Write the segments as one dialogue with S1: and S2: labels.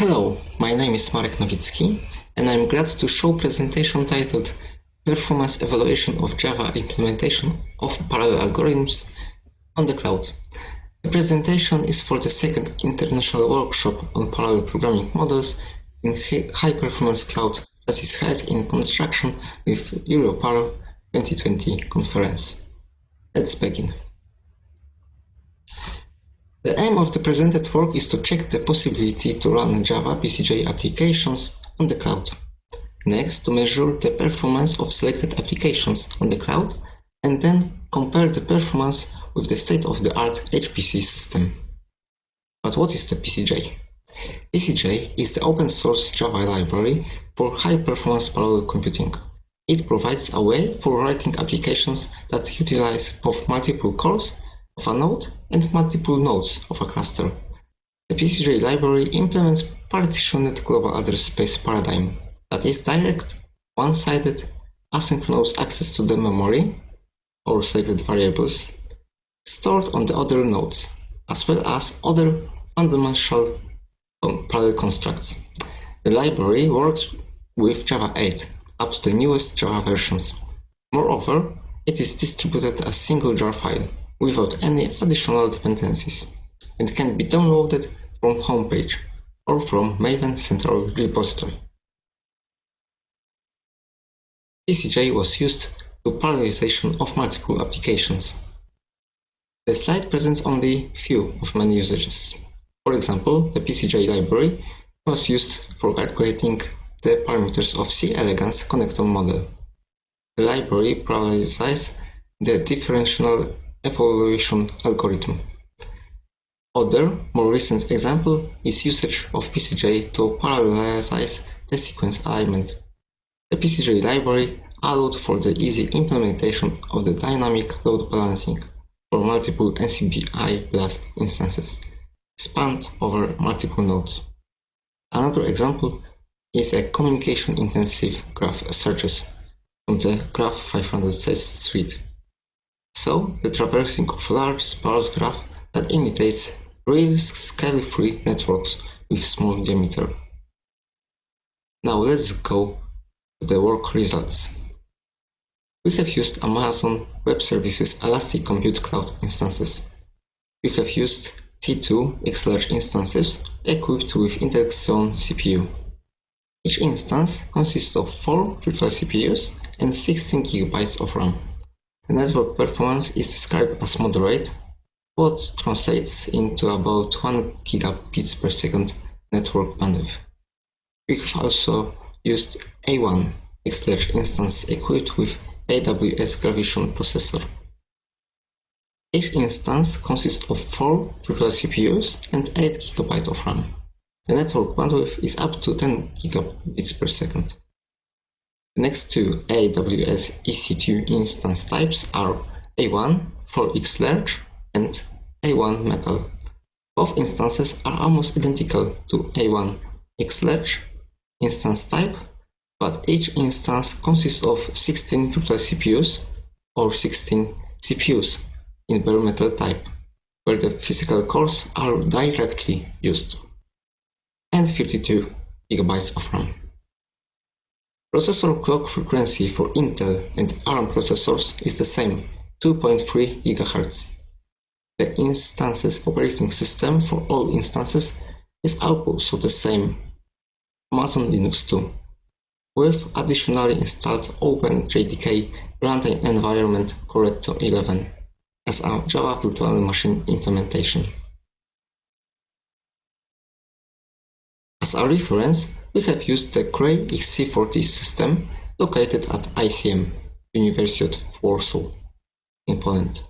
S1: Hello, my name is Marek Nowicki, and I'm glad to show presentation titled Performance Evaluation of Java Implementation of Parallel Algorithms on the Cloud. The presentation is for the second international workshop on parallel programming models in high-performance cloud that is held in conjunction with ParaMo'2020 conference. Let's begin. The aim of the presented work is to check the possibility to run Java PCJ applications on the cloud. Next, to measure the performance of selected applications on the cloud, and then compare the performance with the state-of-the-art HPC system. But what is the PCJ? PCJ is the open-source Java library for high-performance parallel computing. It provides a way for writing applications that utilize both multiple cores of a node and multiple nodes of a cluster. The PCJ library implements partitioned global address space paradigm, that is direct, one-sided, asynchronous access to the memory or selected variables stored on the other nodes, as well as other fundamental parallel constructs. The library works with Java 8 up to the newest Java versions. Moreover, it is distributed as single jar file without any additional dependencies, and can be downloaded from homepage or from Maven Central Repository. PCJ was used to parallelization of multiple applications. The slide presents only few of many usages. For example, the PCJ library was used for calculating the parameters of C. elegans connector model. The library parallelizes the differential evaluation algorithm. Other, more recent example is usage of PCJ to parallelize the sequence alignment. The PCJ library allowed for the easy implementation of the dynamic load balancing for multiple NCBI BLAST instances, spanned over multiple nodes. Another example is a communication-intensive graph searches from the Graph 500 test suite. So, the traversing of large sparse graph that imitates real scale-free networks with small diameter. Now let's go to the work results. We have used Amazon Web Services Elastic Compute Cloud instances. We have used T2 X-Large instances equipped with Intel Xeon CPU. Each instance consists of 4 virtual CPUs and 16 GB of RAM. The network performance is described as moderate, what translates into about 1 gigabits per second network bandwidth. We have also used A1 X-Large instance equipped with AWS Graviton processor. Each instance consists of 4 virtual CPUs and 8 GB of RAM. The network bandwidth is up to 10 gigabits per second. The next two AWS EC2 instance types are A1 for X-Large and A1 Metal. Both instances are almost identical to A1 X-Large instance type, but each instance consists of 16 virtual CPUs or 16 CPUs in bare metal type, where the physical cores are directly used, and 32 GB of RAM. Processor clock frequency for Intel and ARM processors is the same, 2.3 GHz. The instances operating system for all instances is also the same, Amazon Linux 2, with additionally installed OpenJDK runtime environment Corretto 11 as a Java virtual machine implementation. As a reference, we have used the Cray XC40 system located at ICM, University of Warsaw, in Poland.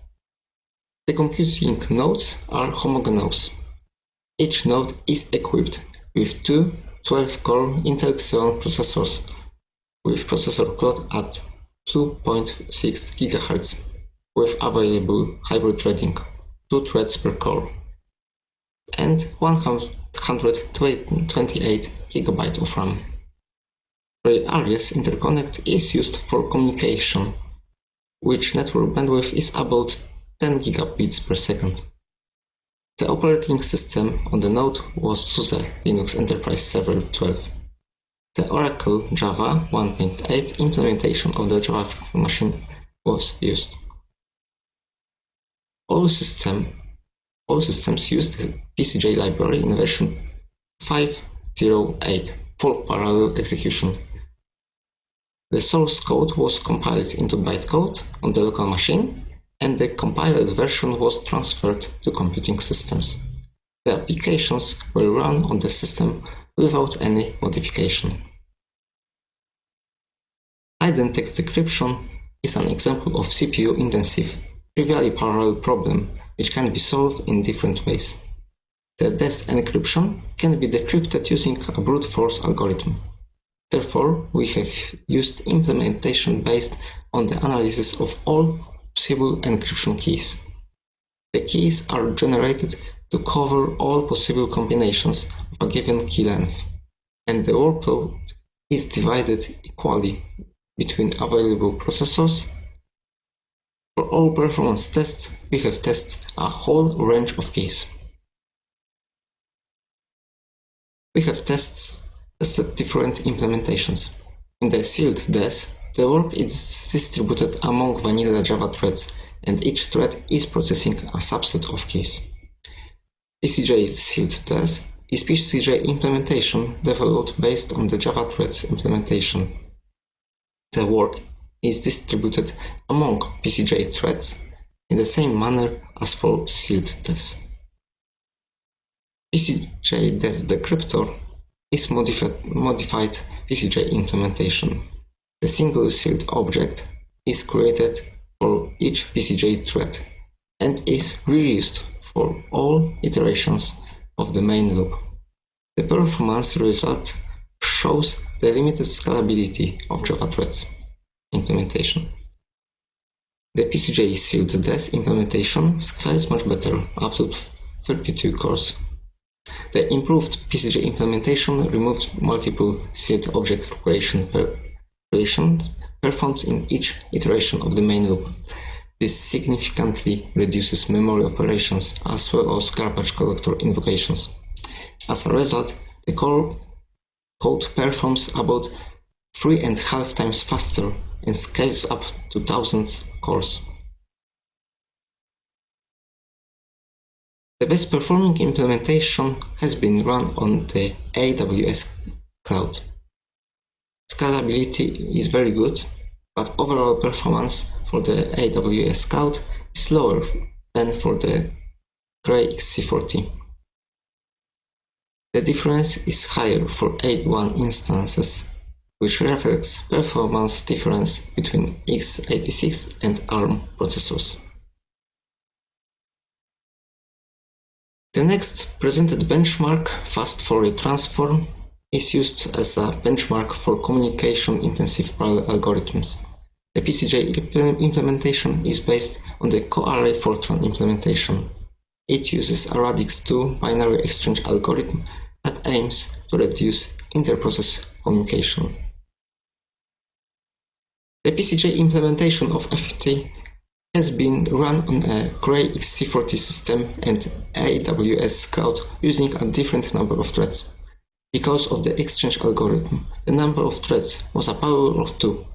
S1: The computing nodes are homogeneous. Each node is equipped with two 12-core Intel Xeon processors with processor clock at 2.6 GHz with available hybrid threading, 2 threads per core, and 128 GB of RAM. Ray-Aries interconnect is used for communication, which network bandwidth is about 10 gigabits per second. The operating system on the node was SUSE Linux Enterprise Server 12. The Oracle Java 1.8 implementation of the Java virtual machine was used. All systems used the PCJ library in version 5.08 for parallel execution. The source code was compiled into bytecode on the local machine, and the compiled version was transferred to computing systems. The applications were run on the system without any modification. Hidden text decryption is an example of CPU-intensive, trivially parallel problem which can be solved in different ways. The DES encryption can be decrypted using a brute force algorithm. Therefore, we have used implementation based on the analysis of all possible encryption keys. The keys are generated to cover all possible combinations of a given key length, and the workload is divided equally between available processors. For all performance tests, we have tested a whole range of keys. We have tested different implementations. In the sealed DES, the work is distributed among vanilla Java threads, and each thread is processing a subset of keys. PCJ sealed DES is PCJ implementation developed based on the Java threads implementation. The work is distributed among PCJ threads in the same manner as for sealed DES. PCJ DES decryptor is modified PCJ implementation. The single sealed object is created for each PCJ thread and is reused for all iterations of the main loop. The performance result shows the limited scalability of Java threads implementation. The PCJ sealed DES implementation scales much better, up to 32 cores. The improved PCJ implementation removed multiple sealed object creations performed in each iteration of the main loop. This significantly reduces memory operations as well as garbage collector invocations. As a result, the code performs about 3.5 times faster and scales up to thousands cores. The best performing implementation has been run on the AWS cloud. Scalability is very good, but overall performance for the AWS cloud is lower than for the Cray XC40. The difference is higher for 8.1 instances, which reflects performance difference between x86 and ARM processors. The next presented benchmark, fast Fourier transform, is used as a benchmark for communication-intensive parallel algorithms. The PCJ implementation is based on the co-array Fortran implementation. It uses a radix2 binary exchange algorithm that aims to reduce inter-process communication. The PCJ implementation of FFT has been run on a Cray XC40 system and AWS cloud using a different number of threads. Because of the exchange algorithm, the number of threads was a power of 2,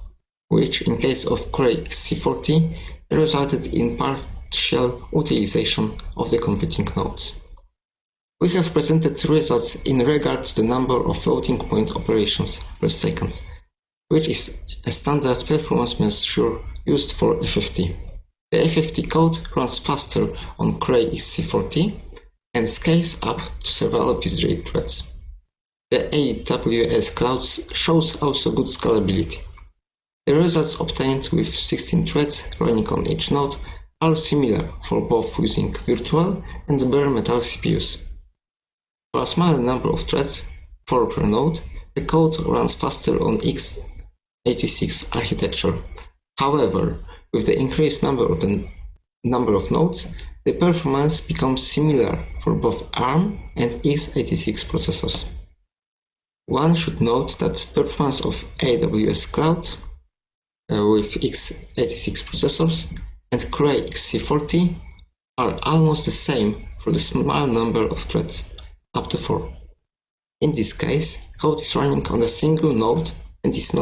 S1: which in case of Cray XC40 resulted in partial utilization of the computing nodes. We have presented results in regard to the number of floating point operations per second, which is a standard performance measure used for FFT. The FFT code runs faster on Cray XC40 and scales up to several PCJ threads. The AWS cloud shows also good scalability. The results obtained with 16 threads running on each node are similar for both using virtual and bare metal CPUs. For a smaller number of threads, 4 per node, the code runs faster on x86 architecture. However, with the increased number of nodes, the performance becomes similar for both ARM and x86 processors. One should note that performance of AWS Cloud with x86 processors and Cray XC40 are almost the same for the small number of threads, up to 4. In this case, code is running on a single node and is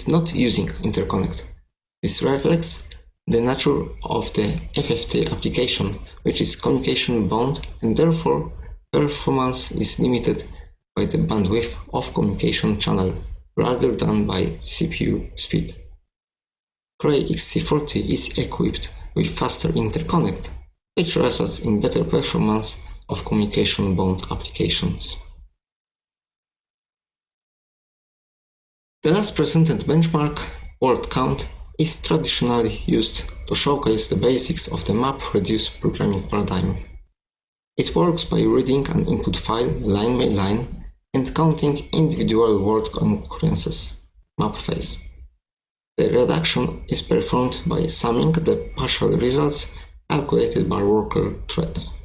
S1: not using interconnect. This reflects the nature of the FFT application, which is communication bound, and therefore performance is limited by the bandwidth of communication channel rather than by CPU speed. Cray XC40 is equipped with faster interconnect, which results in better performance of communication bound applications. The last presented benchmark, word count, is traditionally used to showcase the basics of the map-reduce programming paradigm. It works by reading an input file line by line and counting individual word concurrences, map phase. The reduction is performed by summing the partial results calculated by worker threads.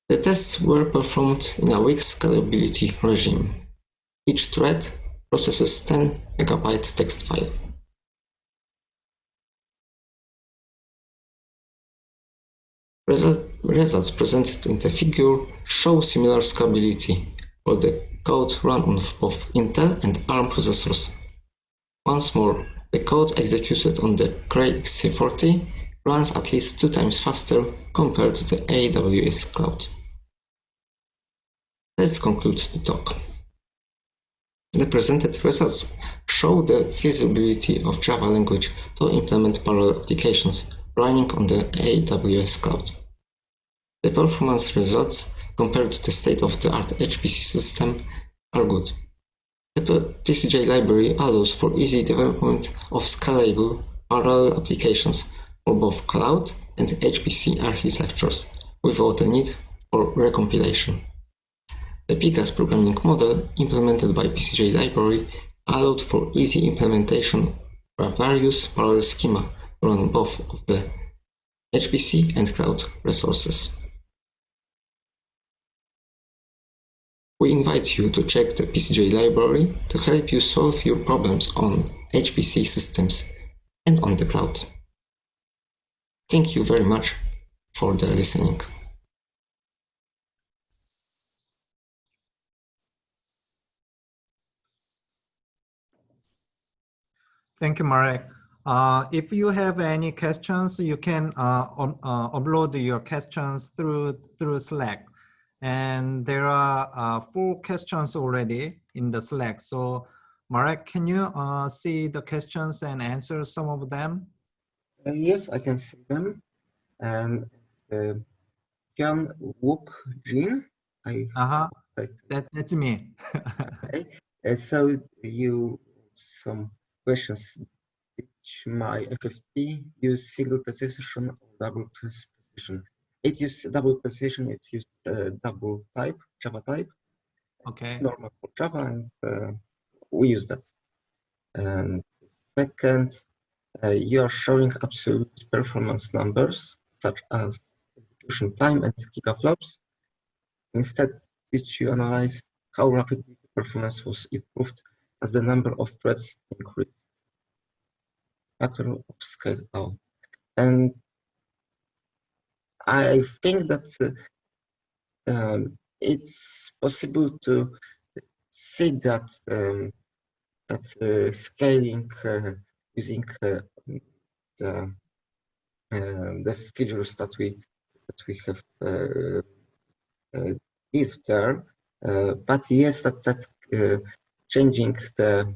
S1: The tests were performed in a weak scalability regime. Each thread processes 10 MB text file. Results presented in the figure show similar scalability for the code run on both Intel and ARM processors. Once more, the code executed on the Cray XC40 runs at least 2 times faster compared to the AWS cloud. Let's conclude the talk. The presented results show the feasibility of Java language to implement parallel applications running on the AWS cloud. The performance results compared to the state-of-the-art HPC system are good. The PCJ library allows for easy development of scalable parallel applications for both cloud and HPC architectures without the need for recompilation. The PCAS programming model implemented by PCJ library allowed for easy implementation of various parallel schema running both of the HPC and cloud resources. We invite you to check the PCJ library to help you solve your problems on HPC systems and on the cloud. Thank you very much for the listening.
S2: Thank you, Marek. If you have any questions, you can upload your questions through Slack. And there are 4 questions already in the Slack. So, Marek, can you see the questions and answer some of them?
S3: Yes, I can see them. Jan Wook Jin.
S2: That's me.
S3: Okay. So some questions. Which my FFT use single precision or double precision? It uses double precision. It uses double type, Java type.
S2: Okay.
S3: It's normal for Java, and we use that. And second, you are showing absolute performance numbers such as execution time and gigaflops. Instead, did you analyze how rapidly the performance was improved as the number of threads increased? Factor of scale out. And I think that it's possible to see that scaling using the figures that we have give there, but yes, that changing the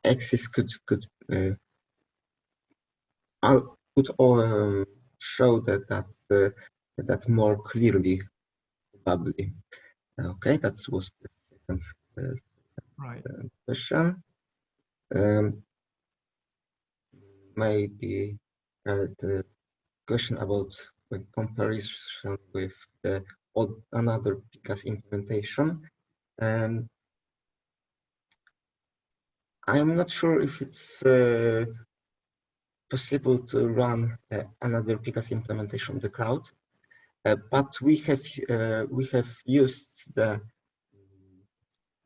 S3: axis could show that more clearly, probably. Okay, that was the second question. Maybe the question about the comparison with the another PCAS implementation. I'm not sure if it's possible to run another PCAS implementation on the cloud, but we have used the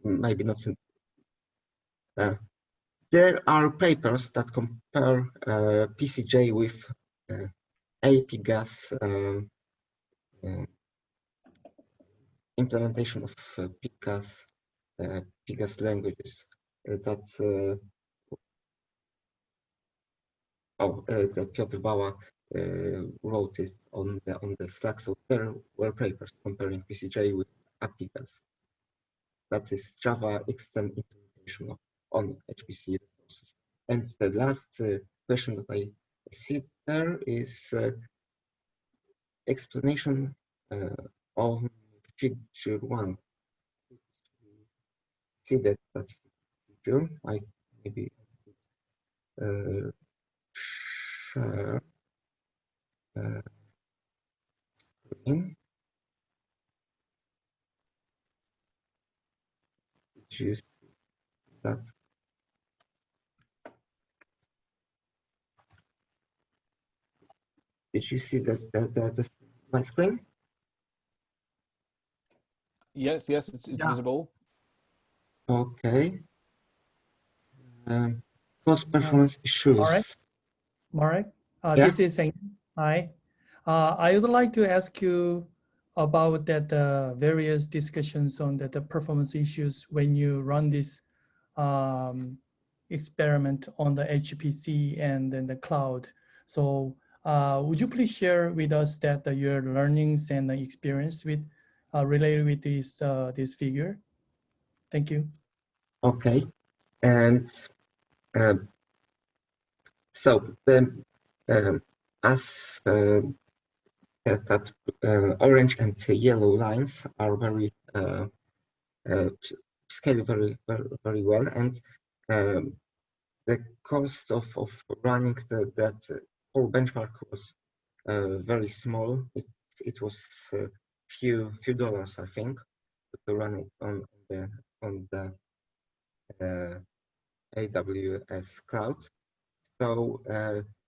S3: maybe not there are papers that compare PCJ with APGAS implementation of PGAS languages that Piotr Bała wrote it on the Slack. So there were papers comparing PCJ with APGAS. That is Java extend implementation on HPC resources. And the last question that I see there is explanation of figure 1. See that figure. I maybe share screen. Did you see that? Did you see that my screen?
S4: Yes, it's visible.
S3: Okay. Cost performance issues.
S5: Marek,
S3: Yeah.
S5: this is Eng. Hi. I would like to ask you about that various discussions on the performance issues when you run this experiment on the HPC and then the cloud. So would you please share with us that your learnings and experience with related with this figure? Thank you.
S3: Okay. And so the as that orange and yellow lines are very scale very well, and the cost of running that whole benchmark was very small. It was few dollars, I think, to run it on the AWS cloud. So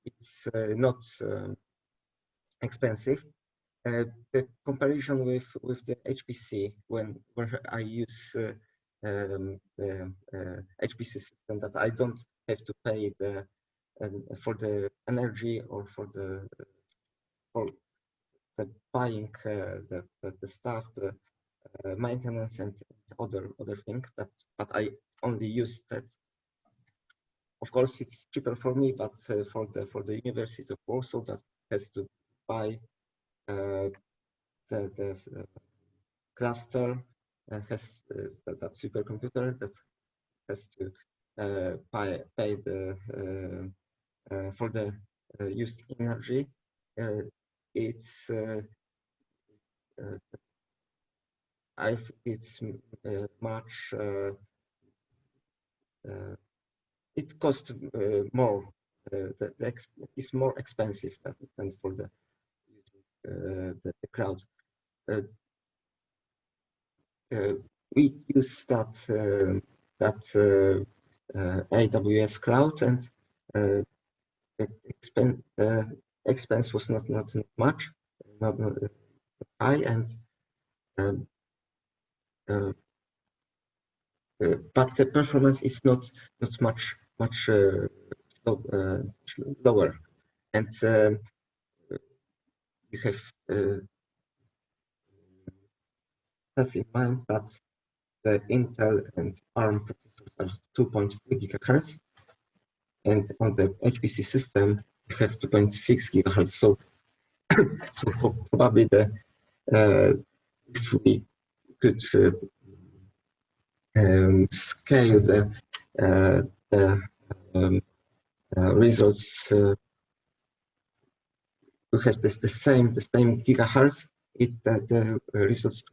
S3: it's not expensive. The comparison with the HPC, where I use the HPC system, that I don't have to pay for the energy or for the buying the stuff, the maintenance and other things. But I only use that. Of course, it's cheaper for me, but for the University of Warsaw, that has to buy the cluster, has that supercomputer that has to pay the for the used energy. It's I think it's much. It costs more. It's more expensive than for the cloud. We use that AWS cloud, and the expense was not much, not high, and but the performance is not much lower, and you have in mind that the Intel and ARM processors are 2.3 gigahertz, and on the HPC system you have 2.6 gigahertz. So, probably if we could scale the results to have the same gigahertz, the results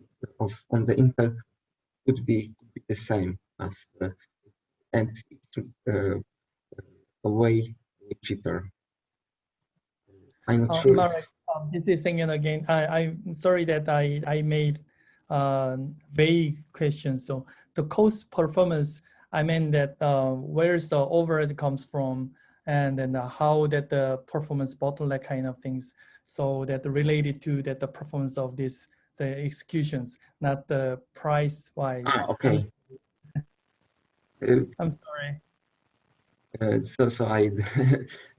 S3: on the Intel could be the same as and it's way cheaper. I'm not sure.
S5: Marek, this is Eng again. I'm sorry that I made vague questions. So the cost performance, I mean that where's the overhead comes from, and then how that the performance bottleneck kind of things, so that related to that the performance of the executions, not the price wise.
S3: Okay.
S5: I'm sorry.
S3: So I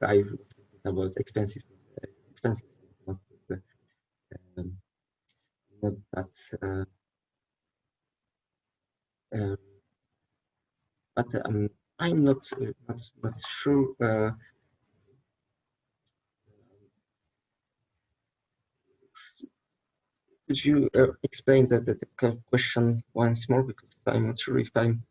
S3: I was thinking about expensive, not not that. But I'm not sure. Could you explain the question once more, because I'm not sure if I'm.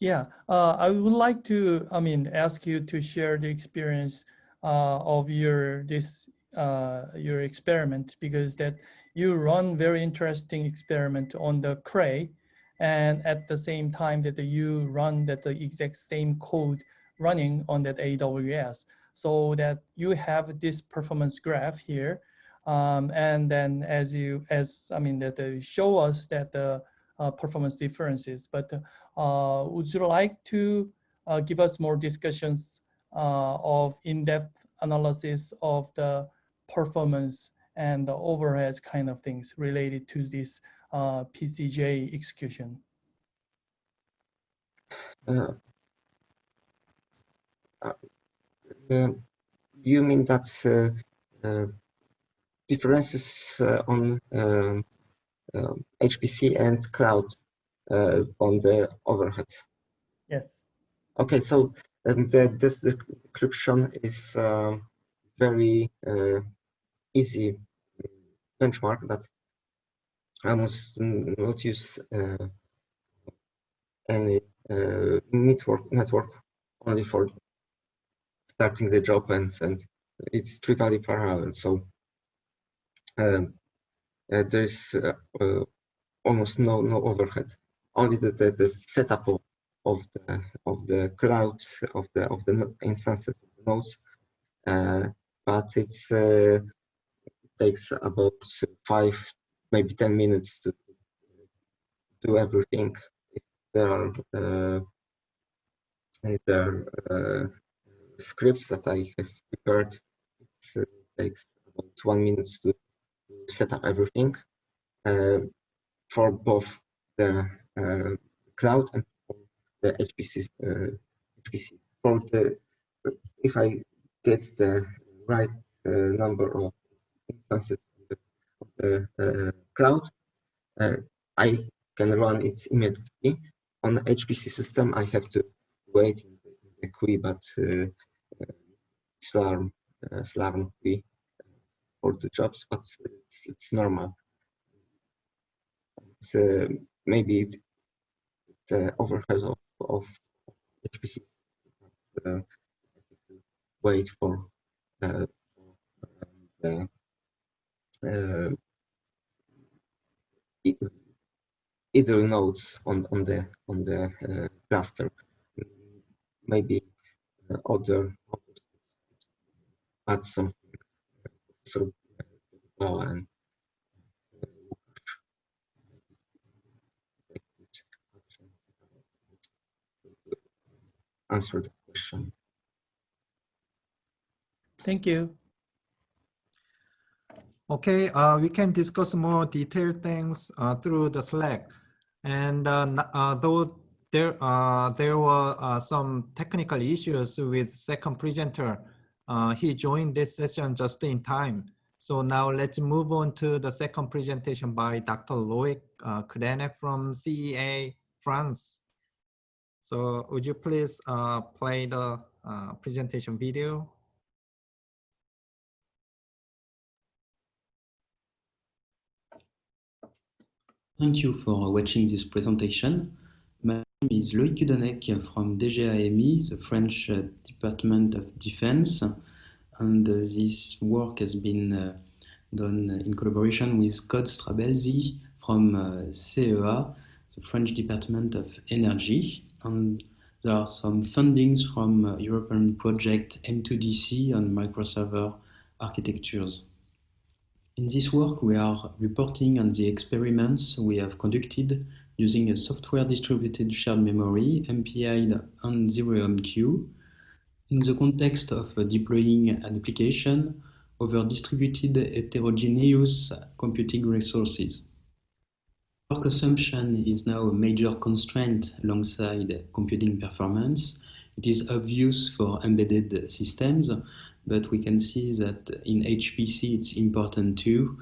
S5: Yeah, I would like to, ask you to share the experience of your experiment, because that you run very interesting experiment on the Cray, and at the same time that you run that the exact same code running on that AWS, so that you have this performance graph here, and then that they show us that the performance differences, but would you like to give us more discussions of in-depth analysis of the performance and the overheads kind of things related to this PCJ execution?
S3: You mean that differences on HPC and cloud on the overhead?
S5: Yes.
S3: Okay, so this description is very easy benchmark that I must not use any network only for starting the job, and it's trivially parallel. So there's almost no overhead. Only the setup of the cloud of the instances of the nodes, but it takes about 5, maybe 10 minutes to do everything. If there are scripts that I have prepared, it takes about 1 minute to set up everything for both the cloud and for the HPC. For if I get the right number of instances of the cloud, I can run it immediately. On the HPC system, I have to wait in the queue, but Slarm queue for the jobs, but it's normal. It's, maybe the overhead of HPC wait for the idle nodes on the cluster. Maybe other add something. So Bała and answer the question.
S5: Thank you.
S2: Okay, we can discuss more detailed things through the Slack. And though there were some technical issues with second presenter, he joined this session just in time. So now let's move on to the second presentation by Dr. Loïc Cudennec from CEA, France. So would you please play the presentation video?
S6: Thank you for watching this presentation. My name is Loïc Cudennec from DGAMI, the French Department of Defense, and this work has been done in collaboration with Kods Trabelsi from CEA, the French Department of Energy, and there are some fundings from European project M2DC on microserver architectures. In this work, we are reporting on the experiments we have conducted using a software distributed shared memory, MPI on ZeroMQ, in the context of deploying an application over distributed heterogeneous computing resources. Power consumption is now a major constraint alongside computing performance. It is obvious for embedded systems, but we can see that in HPC it's important too.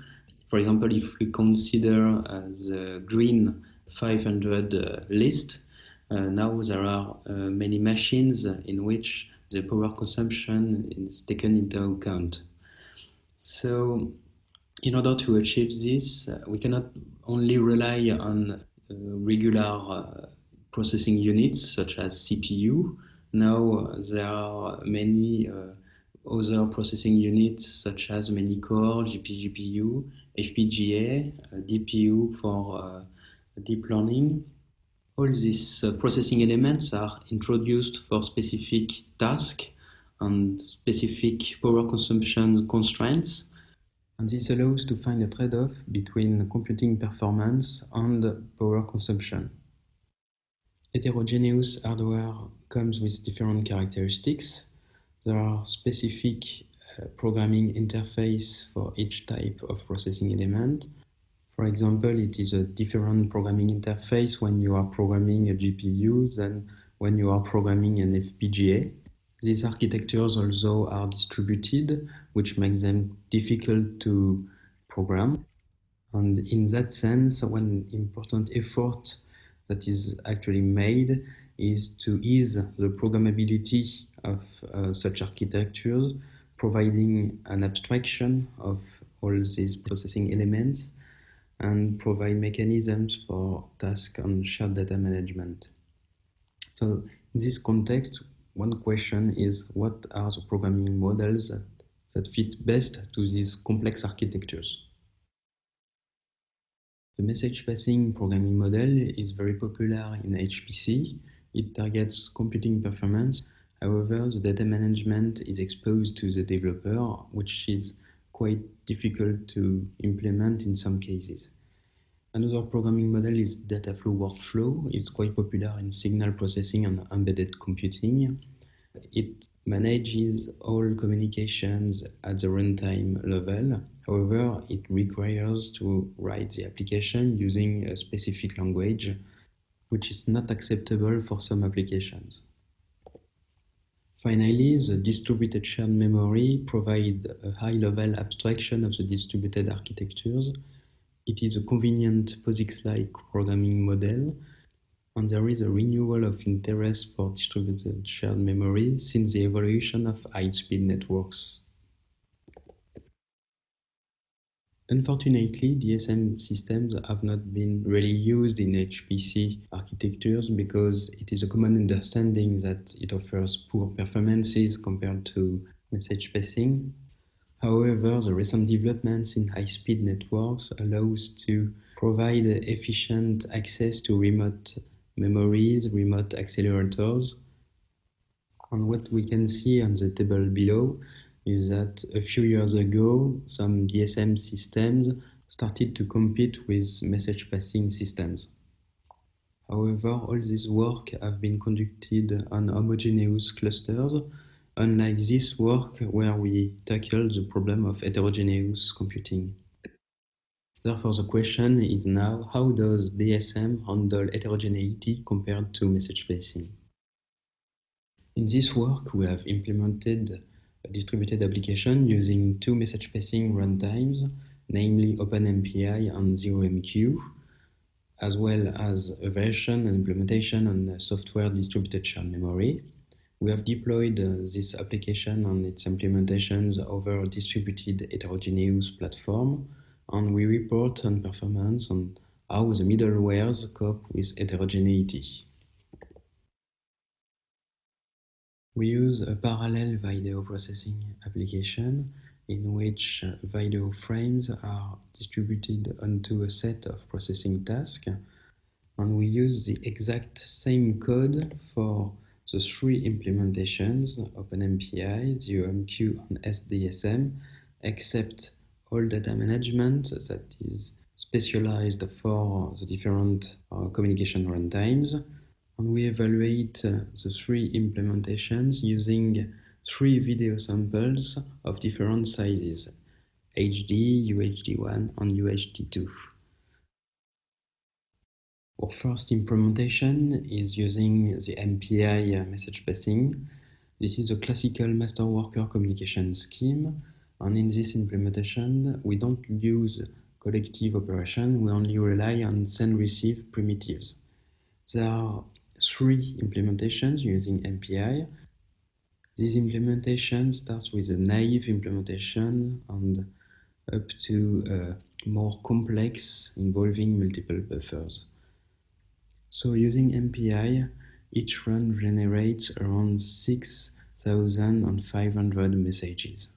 S6: For example, if we consider the green 500 list, now there are many machines in which the power consumption is taken into account. So in order to achieve this, we cannot only rely on regular processing units such as CPU. Now there are many other processing units such as many core, GPU, FPGA, DPU for deep learning. All these processing elements are introduced for specific tasks and specific power consumption constraints. And this allows to find a trade-off between computing performance and power consumption. Heterogeneous hardware comes with different characteristics. There are specific programming interface for each type of processing element. For example, it is a different programming interface when you are programming a GPU than when you are programming an FPGA. These architectures also are distributed, which makes them difficult to program. And in that sense, one important effort that is actually made is to ease the programmability of such architectures, providing an abstraction of all these processing elements and provide mechanisms for task and shared data management. So in this context, one question is, what are the programming models that fit best to these complex architectures? The message passing programming model is very popular in HPC. It targets computing performance. However, the data management is exposed to the developer, which is quite difficult to implement in some cases. Another programming model is data flow workflow. It's quite popular in signal processing and embedded computing. It manages all communications at the runtime level. However, it requires to write the application using a specific language, which is not acceptable for some applications. Finally, the distributed shared memory provides a high-level abstraction of the distributed architectures. It is a convenient POSIX-like programming model, and there is a renewal of interest for distributed shared memory since the evolution of high-speed networks. Unfortunately, DSM systems have not been really used in HPC architectures because it is a common understanding that it offers poor performances compared to message passing. However, the recent developments in high-speed networks allows to provide efficient access to remote memories, remote accelerators. And what we can see on the table below is that a few years ago, some DSM systems started to compete with message passing systems. However, all this work have been conducted on homogeneous clusters, unlike this work where we tackled the problem of heterogeneous computing. Therefore, the question is now, how does DSM handle heterogeneity compared to message passing? In this work, we have implemented a distributed application using two message passing runtimes, namely OpenMPI and ZeroMQ, as well as a version and implementation on software distributed shared memory. We have deployed this application and its implementations over a distributed heterogeneous platform, and we report on performance and how the middlewares cope with heterogeneity. We use a parallel video processing application in which video frames are distributed onto a set of processing tasks, and we use the exact same code for the three implementations, OpenMPI, ZeroMQ, and S-DSM, except all data management that is specialized for the different communication runtimes. And we evaluate the three implementations using three video samples of different sizes, HD, UHD1, and UHD2. Our first implementation is using the MPI message passing. This is a classical master-worker communication scheme, and in this implementation, we don't use collective operation, we only rely on send-receive primitives. There are 3 implementations using MPI. This implementation starts with a naive implementation and up to a more complex involving multiple buffers. So using MPI, each run generates around 6,500 messages.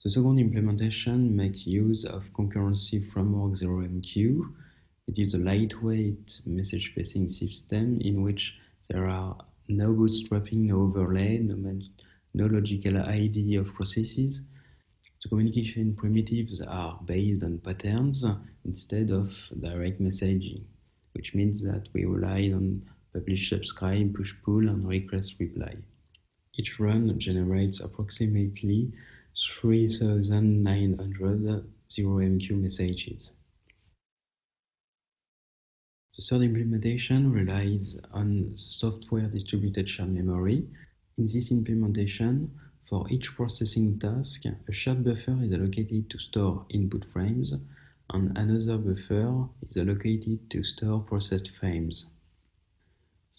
S6: The second implementation makes use of concurrency framework 0MQ. It is a lightweight message passing system in which there are no bootstrapping, no overlay, no logical ID of processes. The communication primitives are based on patterns instead of direct messaging, which means that we rely on publish, subscribe, push, pull, and request, reply. Each run generates approximately 3,900 0MQ messages. The third implementation relies on software distributed shared memory. In this implementation, for each processing task, a shared buffer is allocated to store input frames, and another buffer is allocated to store processed frames.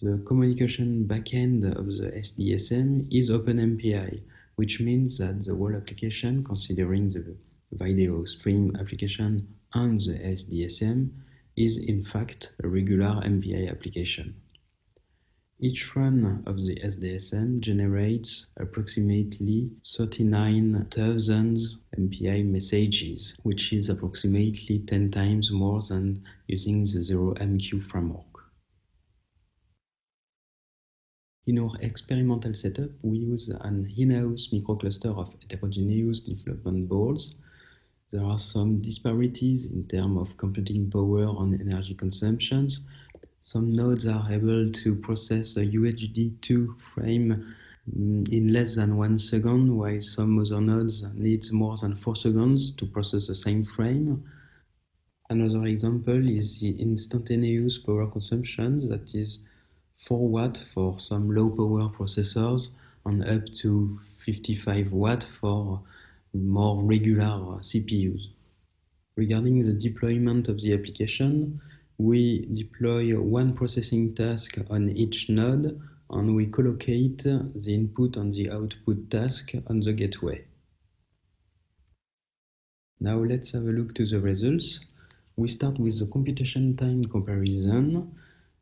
S6: The communication backend of the S-DSM is OpenMPI, which means that the whole application, considering the video stream application and the S-DSM, is in fact a regular MPI application. Each run of the S-DSM generates approximately 39,000 MPI messages, which is approximately 10 times more than using the 0MQ framework. In our experimental setup, we use an in-house microcluster of heterogeneous development boards. There are some disparities in terms of computing power and energy consumptions. Some nodes are able to process a UHD2 frame in less than 1 second, while some other nodes need more than 4 seconds to process the same frame. Another example is the instantaneous power consumption, that is 4 watts for some low power processors and up to 55 watts for more regular CPUs. Regarding the deployment of the application, we deploy 1 processing task on each node, and we collocate the input and the output task on the gateway. Now let's have a look to the results. We start with the computation time comparison.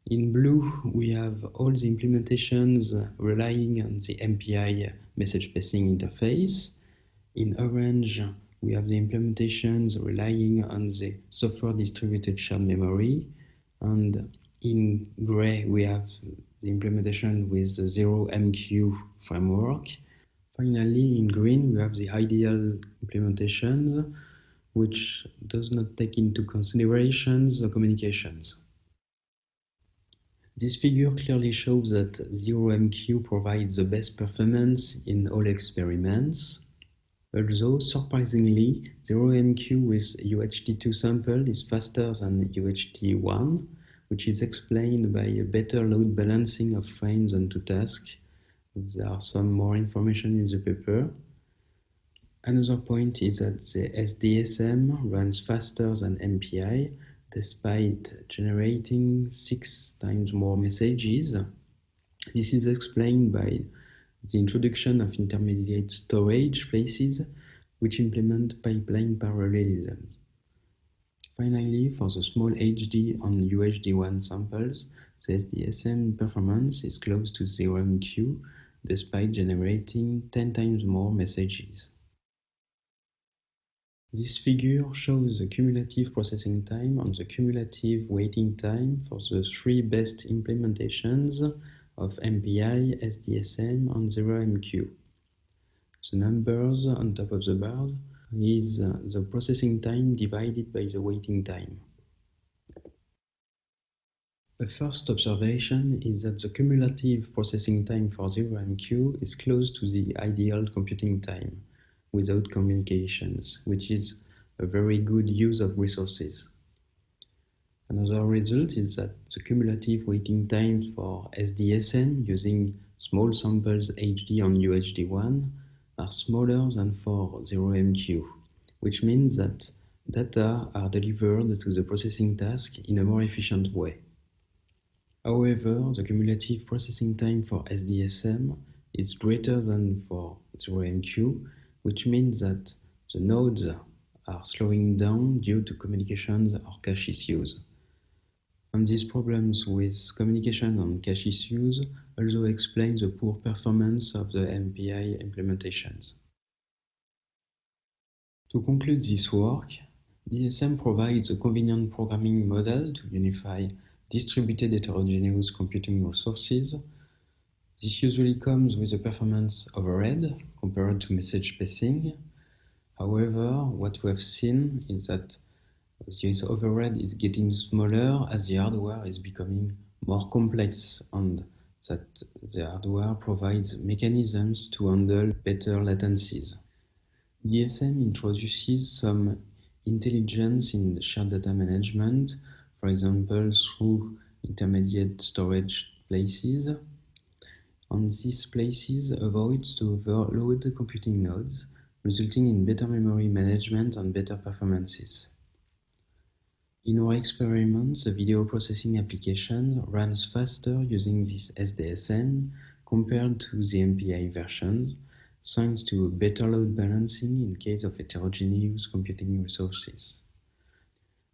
S6: In blue, we have all the implementations relying on the MPI message passing interface. In orange, we have the implementations relying on the software distributed shared memory. And in gray, we have the implementation with the 0MQ framework. Finally, in green, we have the ideal implementations, which does not take into consideration the communications. This figure clearly shows that 0MQ provides the best performance in all experiments. Although, surprisingly, 0MQ with UHD2 sample is faster than UHD1, which is explained by a better load balancing of frames onto tasks. There are some more information in the paper. Another point is that the S-DSM runs faster than MPI, despite generating 6 times more messages. This is explained by the introduction of intermediate storage places, which implement pipeline parallelism. Finally, for the small HD and UHD1 samples, the S-DSM performance is close to 0MQ, despite generating 10 times more messages. This figure shows the cumulative processing time and the cumulative waiting time for the 3 best implementations of MPI, S-DSM, and 0MQ. The numbers on top of the bars is the processing time divided by the waiting time. A first observation is that the cumulative processing time for 0MQ is close to the ideal computing time without communications, which is a very good use of resources. Another result is that the cumulative waiting time for S-DSM using small samples HD on UHD1 are smaller than for 0MQ, which means that data are delivered to the processing task in a more efficient way. However, the cumulative processing time for S-DSM is greater than for 0MQ, which means that the nodes are slowing down due to communications or cache issues. And these problems with communication and cache issues also explain the poor performance of the MPI implementations. To conclude this work, DSM provides a convenient programming model to unify distributed heterogeneous computing resources. This usually comes with a performance overhead compared to message passing. However, what we have seen is that this overhead is getting smaller as the hardware is becoming more complex and that the hardware provides mechanisms to handle better latencies. DSM introduces some intelligence in shared data management, for example, through intermediate storage places. And these places avoids to overload computing nodes, resulting in better memory management and better performances. In our experiments, the video processing application runs faster using this S-DSM compared to the MPI versions, thanks to better load balancing in case of heterogeneous computing resources.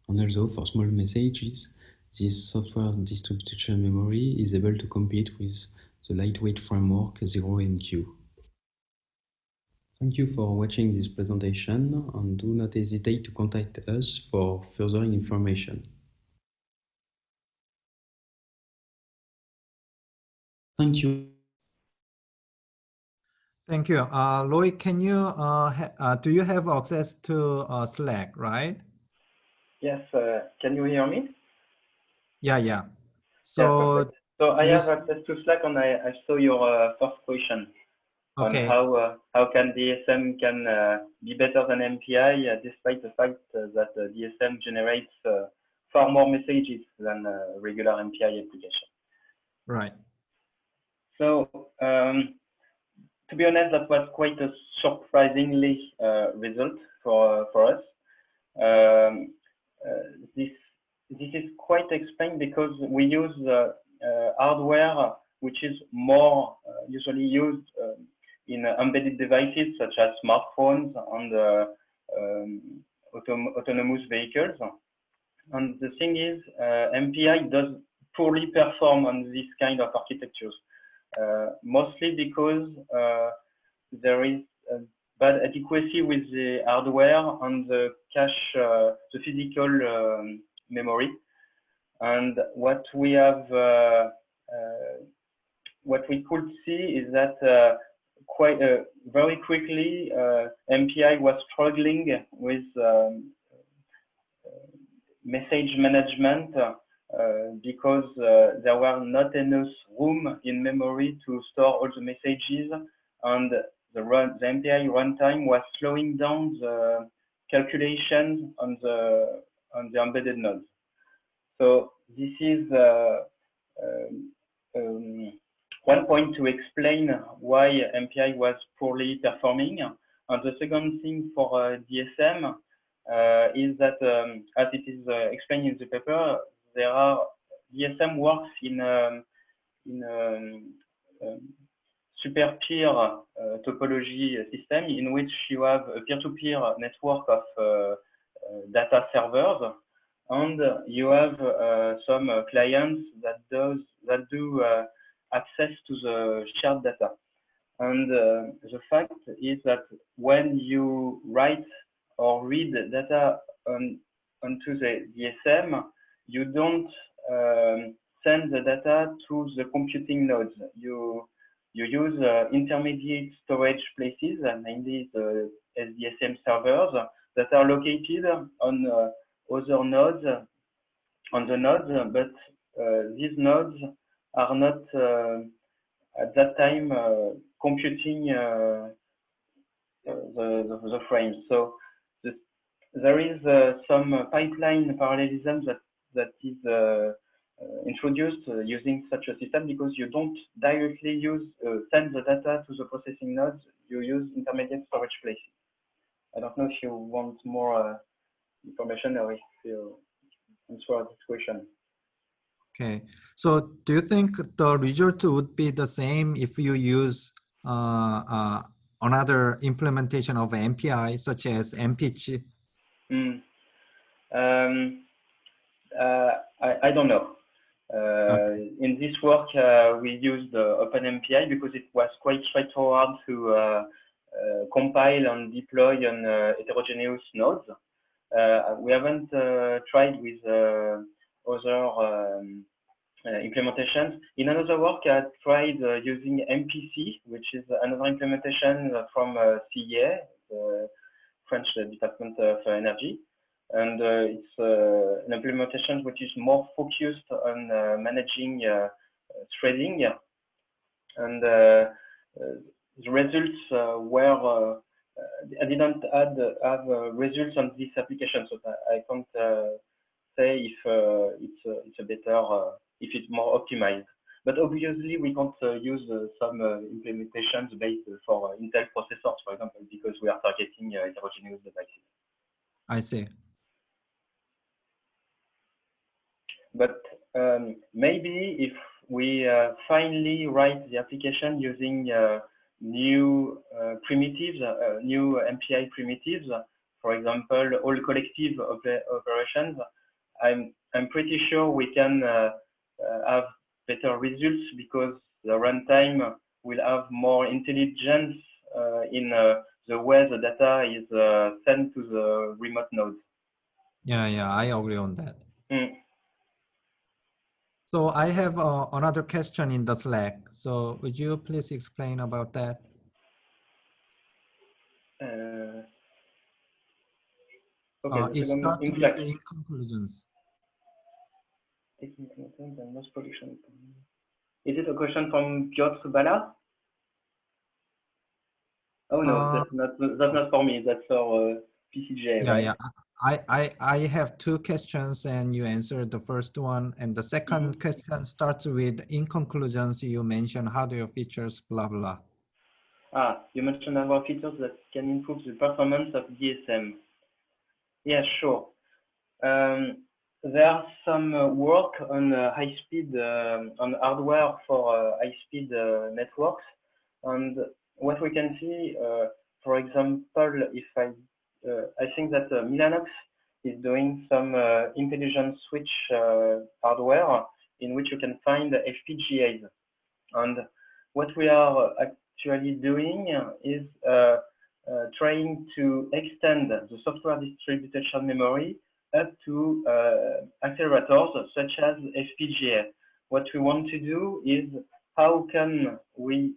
S6: And also for small messages, this software distribution memory is able to compete with the lightweight framework 0MQ. Thank you for watching this presentation and do not hesitate to contact us for further information. Thank you.
S2: Thank you. Loïc, can you, do you have access to Slack, right?
S7: Yes, can you hear me?
S2: Yeah. So,
S7: yeah, so I have access to Slack and I saw your first question on how can DSM can be better than MPI despite the fact that DSM generates far more messages than regular MPI application.
S2: Right. So,
S7: to be honest, that was quite a surprisingly result for us. This is quite explained because we use hardware which is more usually used in embedded devices such as smartphones and autonomous vehicles. And the thing is, MPI does poorly perform on this kind of architectures, mostly because there is bad adequacy with the hardware and the cache, the physical memory. And what we have, what we could see is that quite very quickly, MPI was struggling with message management because there were not enough room in memory to store all the messages, and the MPI runtime was slowing down the calculations on the embedded nodes. So this is one point to explain why MPI was poorly performing. And the second thing for DSM is that, as it is explained in the paper, DSM works in super peer topology system in which you have a peer-to-peer network of data servers, and you have some clients that do access to the shared data. And the fact is that when you write or read data onto the DSM, you don't send the data to the computing nodes. You use intermediate storage places, mainly the S-DSM servers that are located on other nodes, on the nodes, but these nodes are not at that time computing the frames. So there is some pipeline parallelism that that is introduced using such a system, because you don't directly send the data to the processing nodes. You use intermediate storage places. I don't know if you want more information or if you answer this question.
S2: Okay, so do you think the result would be the same if you use another implementation of MPI, such as MPG?
S7: I don't know. In this work, we used OpenMPI because it was quite straightforward to compile and deploy on heterogeneous nodes. We haven't tried with other implementations. In another work, I tried using MPC, which is another implementation from CEA, the French Department of Energy. And it's an implementation which is more focused on managing threading. And the results were, I didn't have results on this application, so I can't say if it's a better, if it's more optimized. But obviously, we can't use some implementations based for Intel processors, for example, because we are targeting heterogeneous devices.
S2: I see.
S7: But maybe if we finally write the application using new primitives, new MPI primitives, for example, all collective operations, I'm pretty sure we can have better results, because the runtime will have more intelligence in the way the data is sent to the remote nodes.
S2: Yeah, I agree on that. So I have another question in the Slack. So would you please explain about that?
S7: Okay,
S2: It starts with the conclusions.
S7: Is it a question from Piotr Bała? Oh no, that's not for me. That's for PCJ.
S2: Yeah,
S7: right?
S2: yeah. I have two questions, and you answered the first one, and the second question starts with, in conclusions, you mentioned hardware features, blah blah.
S7: You mentioned hardware features that can improve the performance of DSM. Yeah, sure. There's some work on high-speed on hardware for high-speed networks, and what we can see, for example, if I think that Milanox is doing some intelligent switch hardware in which you can find FPGAs, and what we are actually doing is trying to extend the software distributed shared memory up to accelerators such as FPGA. What we want to do is, how can we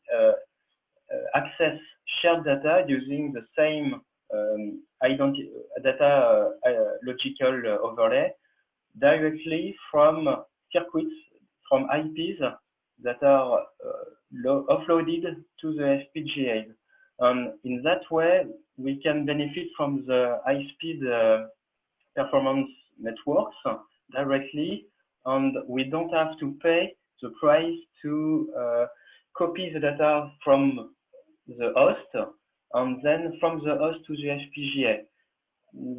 S7: access shared data using the same data logical overlay directly from circuits, from IPs that are offloaded to the FPGA. And in that way, we can benefit from the high-speed performance networks directly, and we don't have to pay the price to copy the data from the host and then from the host to the FPGA.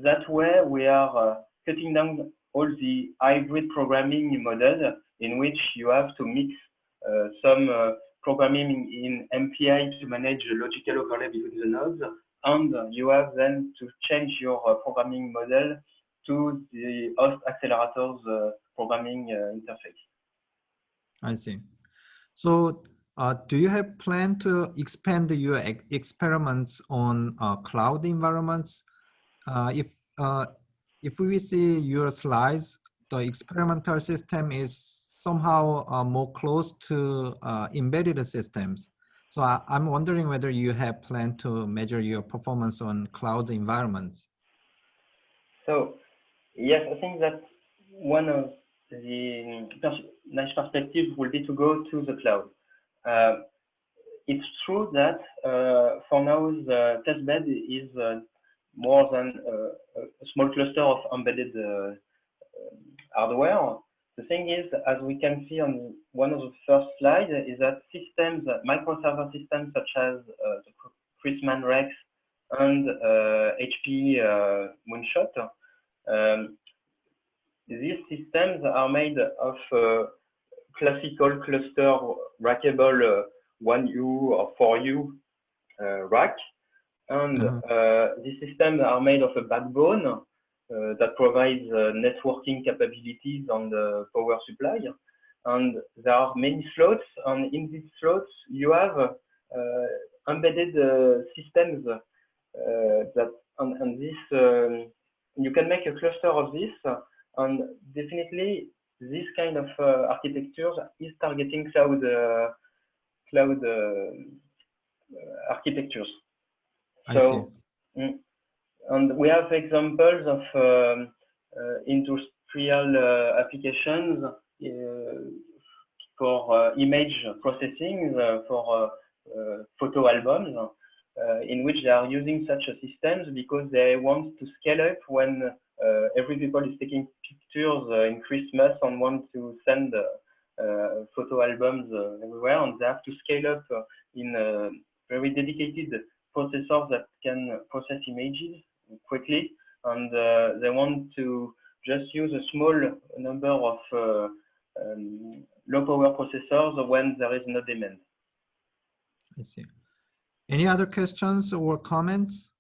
S7: That way, we are cutting down all the hybrid programming model in which you have to mix some programming in MPI to manage the logical overlay between the nodes, and you have then to change your programming model to the host accelerators programming interface. I see.
S2: So do you have plan to expand your experiments on cloud environments? If we see your slides, the experimental system is somehow more close to embedded systems. So I'm wondering whether you have planned to measure your performance on cloud environments.
S7: So yes, I think that one of the nice perspectives will be to go to the cloud. It's true that for now the testbed is more than a small cluster of embedded hardware. The thing is, as we can see on one of the first slides, is that systems, microserver systems such as the Chrisman Rex and HP Moonshot, these systems are made of classical cluster rackable 1U or 4U rack. And these systems are made of a backbone that provides networking capabilities on the power supply. And there are many slots, and in these slots, you have embedded systems that, and this, you can make a cluster of this, and definitely this kind of architecture is targeting cloud architectures. So, and we have examples of industrial applications for image processing, for photo albums, in which they are using such a systems because they want to scale up when every people is taking pictures in Christmas and want to send photo albums everywhere, and they have to scale up in very dedicated processors that can process images quickly, and they want to just use a small number of low power processors when there is no demand.
S2: I see. Any other questions or comments?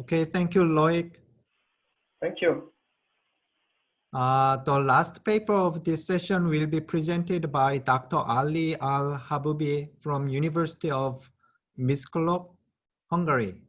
S2: Okay, thank you, Loïc.
S7: Thank you.
S2: The last paper of this session will be presented by Dr. Ali Al-Haboubi from University of Miskolc, Hungary.